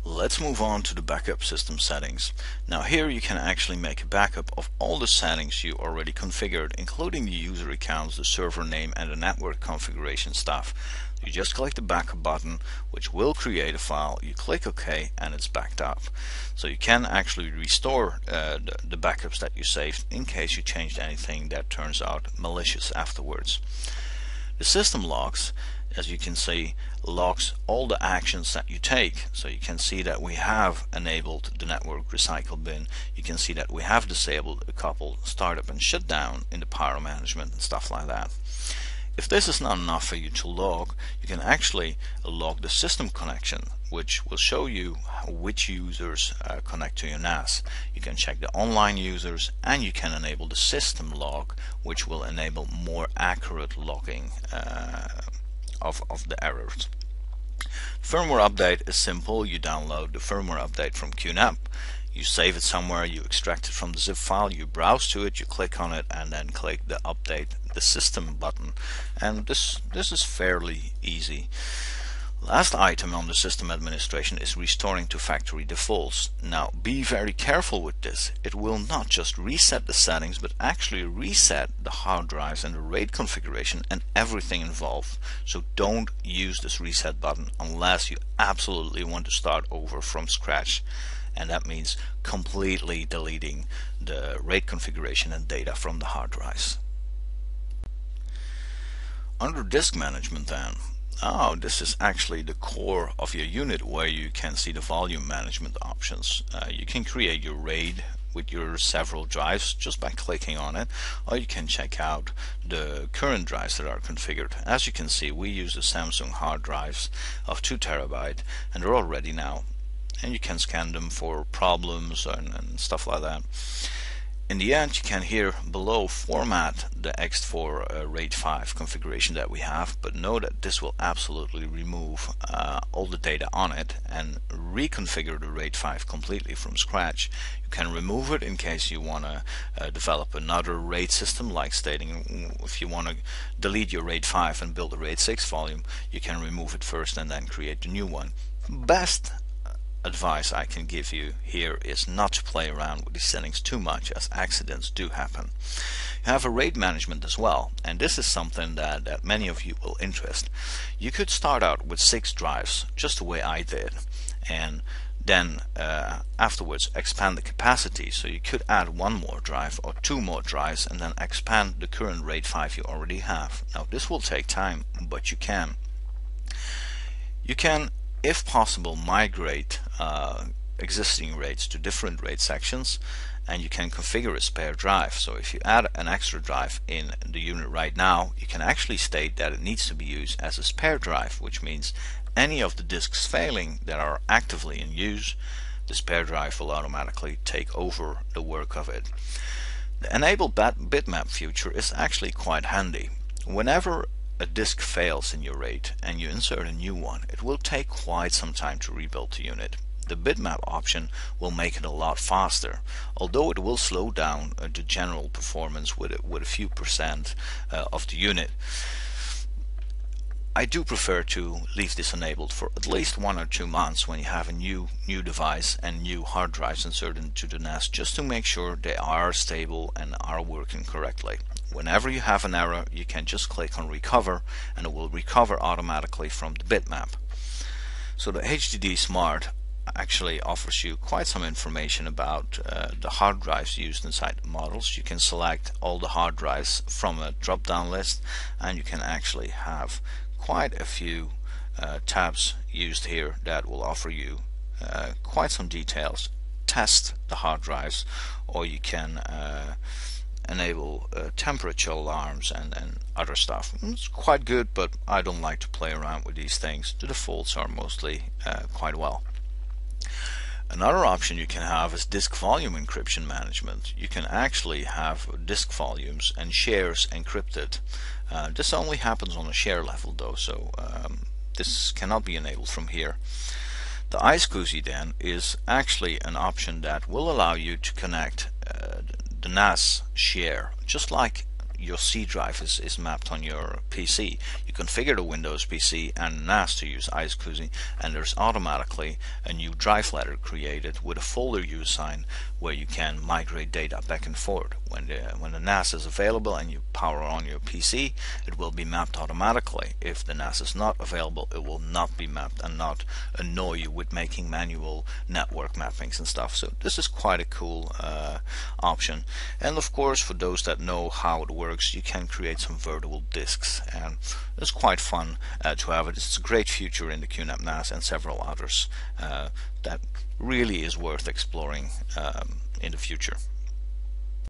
Let's move on to the backup system settings. Now here you can actually make a backup of all the settings you already configured, including the user accounts, the server name and the network configuration stuff. You just click the backup button, which will create a file. You click OK and it's backed up. So you can actually restore the backups that you saved in case you changed anything that turns out malicious afterwards. The system logs, as you can see, logs all the actions that you take. So you can see that we have enabled the network recycle bin. You can see that we have disabled a couple startup and shutdown in the power management and stuff like that. If this is not enough for you to log, you can actually log the system connection, which will show you which users connect to your NAS. You can check the online users, and you can enable the system log, which will enable more accurate logging of the errors. Firmware update is simple. You download the firmware update from QNAP, you save it somewhere, you extract it from the zip file, you browse to it, you click on it, and then click the update the system button. And this is fairly easy. Last item on the system administration is restoring to factory defaults. Now be very careful with this. It will not just reset the settings, but actually reset the hard drives and the RAID configuration and everything involved. So don't use this reset button unless you absolutely want to start over from scratch. And that means completely deleting the RAID configuration and data from the hard drives. Under disk management then, this is actually the core of your unit where you can see the volume management options. You can create your RAID with your several drives just by clicking on it, or you can check out the current drives that are configured. As you can see, we use the Samsung hard drives of 2 TB and they're all ready now, and you can scan them for problems and stuff like that. In the end, you can here below format the X4 RAID 5 configuration that we have, but know that this will absolutely remove all the data on it and reconfigure the RAID 5 completely from scratch. You can remove it in case you want to develop another RAID system, like stating if you want to delete your RAID 5 and build a RAID 6 volume, you can remove it first and then create the new one. Best advice I can give you here is not to play around with these settings too much, as accidents do happen. You have a RAID management as well, and this is something that many of you will interest. You could start out with 6 drives, just the way I did, and then afterwards expand the capacity, so you could add 1 more drive or 2 more drives and then expand the current RAID 5 you already have. Now this will take time, but you can. You can, if possible, migrate existing RAIDs to different RAID sections, and you can configure a spare drive. So if you add an extra drive in the unit right now, you can actually state that it needs to be used as a spare drive, which means any of the disks failing that are actively in use, the spare drive will automatically take over the work of it. The enable bitmap feature is actually quite handy. Whenever a disk fails in your RAID and you insert a new one, it will take quite some time to rebuild the unit. The bitmap option will make it a lot faster, although it will slow down the general performance with a few percent of the unit. I do prefer to leave this enabled for at least 1 or 2 months when you have a new device and new hard drives inserted into the NAS, just to make sure they are stable and are working correctly. Whenever you have an error, you can just click on recover and it will recover automatically from the bitmap. So the HDD Smart actually offers you quite some information about the hard drives used inside the models. You can select all the hard drives from a drop-down list, and you can actually have quite a few tabs used here that will offer you quite some details. Test the hard drives, or you can enable temperature alarms and other stuff. It's quite good, but I don't like to play around with these things. The defaults are mostly quite well. Another option you can have is disk volume encryption management. You can actually have disk volumes and shares encrypted. This only happens on a share level though, so this cannot be enabled from here. The iSCSI then is actually an option that will allow you to connect the NAS share, just like your C drive is mapped on your PC. you configure the Windows PC and NAS to use excluded, and there's automatically a new drive letter created with a folder you assign where you can migrate data back and forth. When the NAS is available and you power on your PC, it will be mapped automatically. If the NAS is not available, it will not be mapped and not annoy you with making manual network mappings and stuff. So this is quite a cool option. And of course, for those that know how it works, you can create some virtual disks, and it's quite fun to have it. It's a great feature in the QNAP NAS and several others that really is worth exploring in the future.